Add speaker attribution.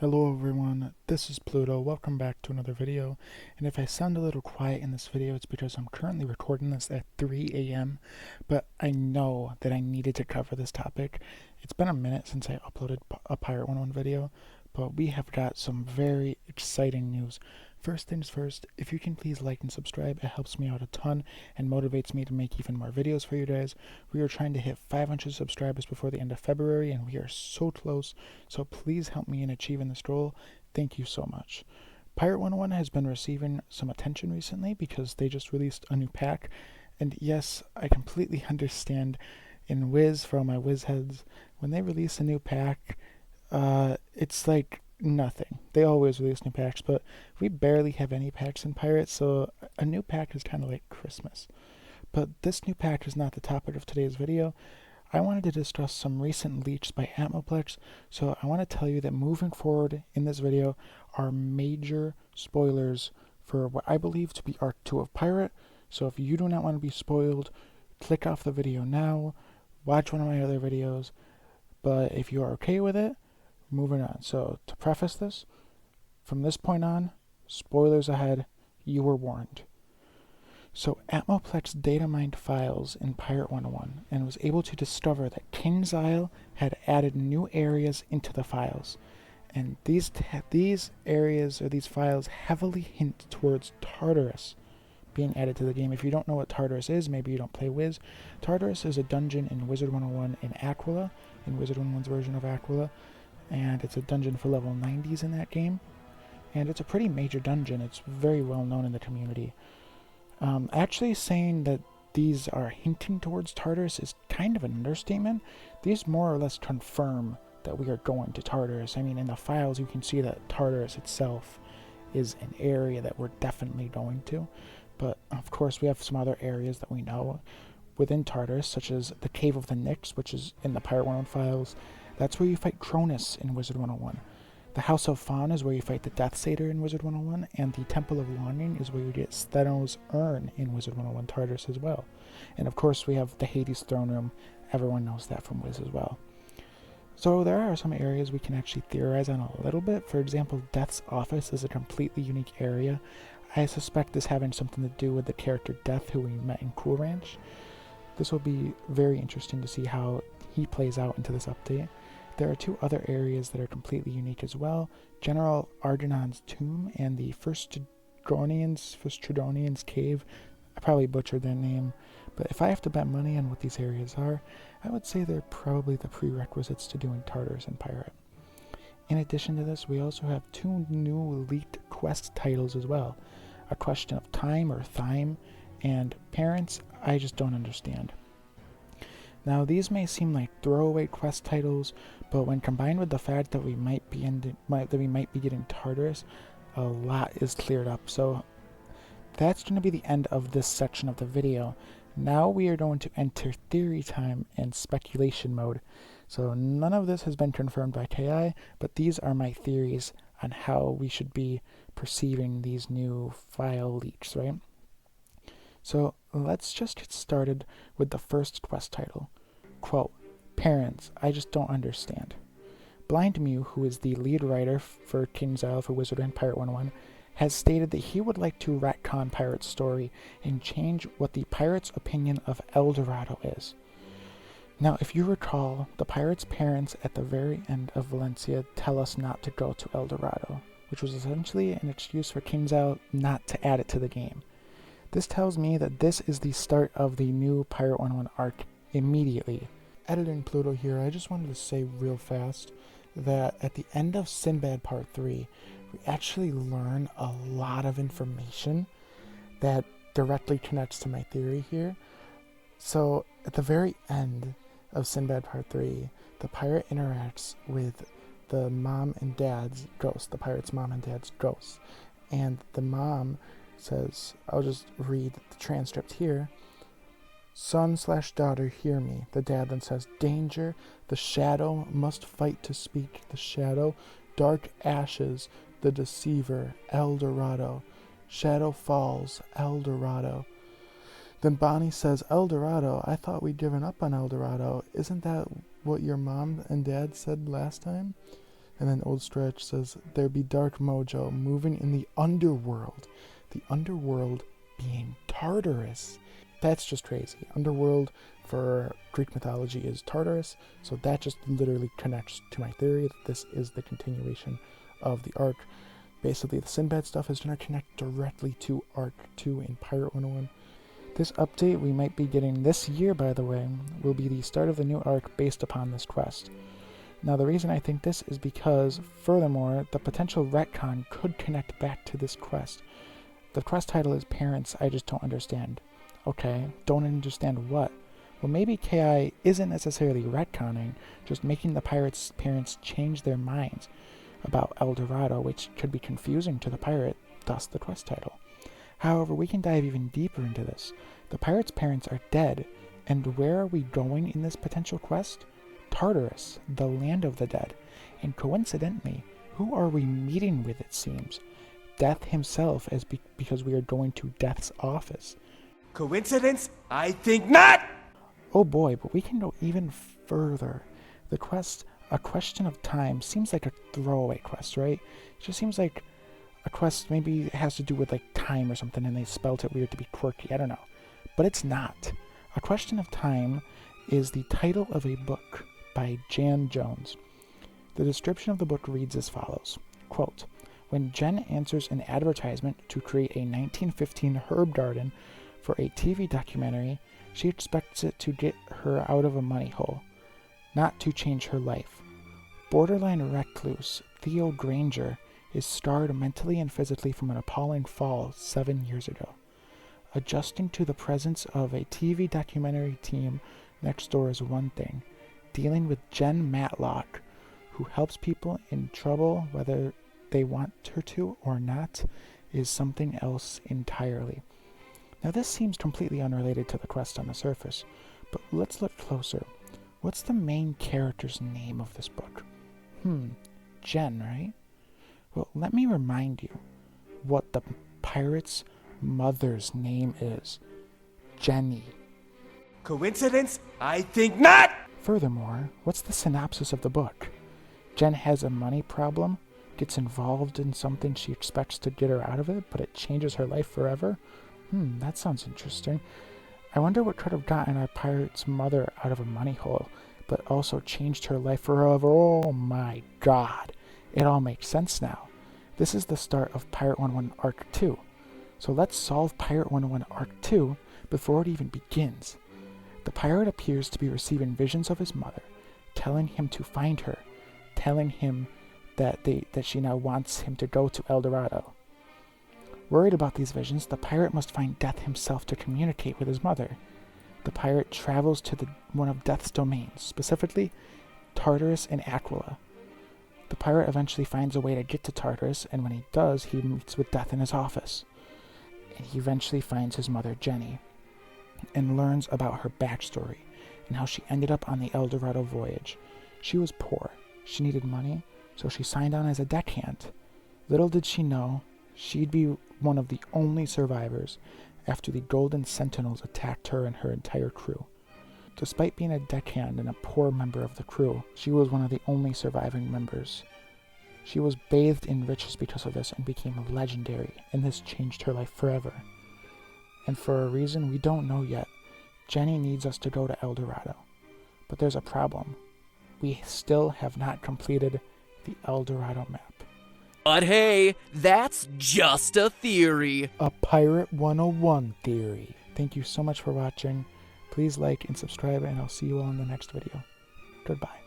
Speaker 1: Hello everyone, this is Pluto. Welcome back to another video. And if I sound a little quiet in this video, it's because I'm currently recording this at 3 a.m. But I know that I needed to cover this topic. It's been a minute since I uploaded a Pirate101 video, but we have got some very exciting news. First things first, if you can please like and subscribe, it helps me out a ton and motivates me to make even more videos for you guys. We are trying to hit 500 subscribers before the end of February, and we are so close, so please help me in achieving this goal. Thank you so much. Pirate101 has been receiving some attention recently because they just released a new pack, and yes, I completely understand in Wiz, for all my Wiz heads, when they release a new pack, it's like nothing. They always release new packs, but we barely have any packs in Pirates, so a new pack is kind of like Christmas. But this new pack is not the topic of today's video. I wanted to discuss some recent leaks by Atmoplex, so I want to tell you that moving forward in this video are major spoilers for what I believe to be Arc 2 of Pirate. So if you do not want to be spoiled, click off the video now, watch one of my other videos, but if you are okay with it, moving on. So to preface this, from this point on, spoilers ahead, you were warned. So Atmoplex data mined files in Pirate101 and was able to discover that King's Isle had added new areas into the files. And these areas or these files heavily hint towards Tartarus being added to the game. If you don't know what Tartarus is, maybe you don't play Wiz. Tartarus is a dungeon in Wizard 101 in Aquila, in Wizard 101's version of Aquila. And it's a dungeon for level 90s in that game. And it's a pretty major dungeon. It's very well known in the community. Actually saying that these are hinting towards Tartarus is kind of an understatement. These more or less confirm that we are going to Tartarus. I mean, in the files you can see that Tartarus itself is an area that we're definitely going to. But of course we have some other areas that we know within Tartarus, such as the Cave of the Nyx, which is in the Pirate 101 files. That's where you fight Cronus in Wizard 101. The House of Fawn is where you fight the Death Satyr in Wizard 101, and the Temple of Longing is where you get Steno's Urn in Wizard 101 Tartarus as well. And of course we have the Hades Throne Room. Everyone knows that from Wiz as well. So there are some areas we can actually theorize on a little bit. For example, Death's office is a completely unique area. I suspect this having something to do with the character Death, who we met in Cool Ranch. This will be very interesting to see how he plays out into this update. There are two other areas that are completely unique as well. General Argonon's tomb and the First Tridonian's cave. I probably butchered their name, but if I have to bet money on what these areas are, I would say they're probably the prerequisites to doing Tartarus and Pirate. In addition to this, we also have two new leaked quest titles as well. A Question of Time or Thyme, and Parents, I just don't understand. Now these may seem like throwaway quest titles, but when combined with the fact that we might be getting Tartarus, a lot is cleared up. So that's going to be the end of this section of the video. Now we are going to enter theory time and speculation mode. So none of this has been confirmed by KI, but these are my theories on how we should be perceiving these new file leaks, right? So let's just get started with the first quest title. Quote, Parents, I just don't understand. Blind Mew, who is the lead writer for King's Isle for Wizard and Pirate 101, has stated that he would like to retcon Pirate's story and change what the Pirate's opinion of El Dorado is. Now, if you recall, the Pirate's parents at the very end of Valencia tell us not to go to El Dorado, which was essentially an excuse for King's Isle not to add it to the game. This tells me that this is the start of the new Pirate 101 arc immediately. Editing Pluto here, I just wanted to say real fast that at the end of Sinbad Part 3, we actually learn a lot of information that directly connects to my theory here. So at the very end of Sinbad Part 3, the pirate interacts with the mom and dad's ghost, the pirate's mom and dad's ghost. And the mom says, I'll just read the transcript here. Son/daughter, hear me. The dad then says, danger, the shadow must fight to speak. The shadow, dark ashes, the deceiver, El Dorado. Shadow falls, El Dorado. Then Bonnie says, El Dorado, I thought we'd given up on El Dorado. Isn't that what your mom and dad said last time? And then Old Stretch says, there be dark mojo moving in the underworld. The underworld being Tartarus. That's just crazy. Underworld for Greek mythology is Tartarus, so that just literally connects to my theory that this is the continuation of the arc. Basically, the Sinbad stuff is going to connect directly to Arc 2 in Pirate 101. This update we might be getting this year, by the way, will be the start of the new arc based upon this quest. Now, the reason I think this is because, furthermore, the potential retcon could connect back to this quest. The quest title is Parents, I Just Don't Understand. Okay, don't understand what? Well, maybe KI isn't necessarily retconning, just making the pirates' parents change their minds about El Dorado, which could be confusing to the pirate, thus the quest title. However, we can dive even deeper into this. The pirates' parents are dead, and where are we going in this potential quest? Tartarus, the land of the dead. And coincidentally, who are we meeting with, it seems? Death himself, because we are going to Death's office.
Speaker 2: Coincidence? I think not!
Speaker 1: Oh boy, but we can go even further. The quest, A Question of Time, seems like a throwaway quest, right? It just seems like a quest maybe it has to do with like time or something, and they spelt it weird to be quirky, I don't know. But it's not. A Question of Time is the title of a book by Jan Jones. The description of the book reads as follows, quote, when Jen answers an advertisement to create a 1915 herb garden for a TV documentary, she expects it to get her out of a money hole, not to change her life. Borderline recluse Theo Granger is scarred mentally and physically from an appalling fall 7 years ago. Adjusting to the presence of a TV documentary team next door is one thing. Dealing with Jen Matlock, who helps people in trouble whether they want her to or not, is something else entirely. Now this seems completely unrelated to the quest on the surface, but let's look closer. What's the main character's name of this book? Jen, right? Well, let me remind you what the pirate's mother's name is. Jenny.
Speaker 2: Coincidence? I think not!
Speaker 1: Furthermore, what's the synopsis of the book? Jen has a money problem, gets involved in something she expects to get her out of it, but it changes her life forever? That sounds interesting. I wonder what could have gotten our pirate's mother out of a money hole, but also changed her life forever. Oh my god. It all makes sense now. This is the start of Pirate 101 Arc 2. So let's solve Pirate 101 Arc 2 before it even begins. The pirate appears to be receiving visions of his mother, telling him to find her, telling him that she now wants him to go to El Dorado. Worried about these visions, the pirate must find Death himself to communicate with his mother. The pirate travels to one of Death's domains, specifically Tartarus and Aquila. The pirate eventually finds a way to get to Tartarus, and when he does, he meets with Death in his office. And he eventually finds his mother, Jenny, and learns about her backstory and how she ended up on the El Dorado voyage. She was poor. She needed money, so she signed on as a deckhand. Little did she know, she'd be one of the only survivors after the Golden Sentinels attacked her and her entire crew. Despite being a deckhand and a poor member of the crew, she was one of the only surviving members. She was bathed in riches because of this and became legendary, and this changed her life forever. And for a reason we don't know yet, Jenny needs us to go to El Dorado. But there's a problem. We still have not completed the El Dorado map.
Speaker 3: But hey, that's just a theory.
Speaker 1: A Pirate 101 theory. Thank you so much for watching. Please like and subscribe, and I'll see you all in the next video. Goodbye.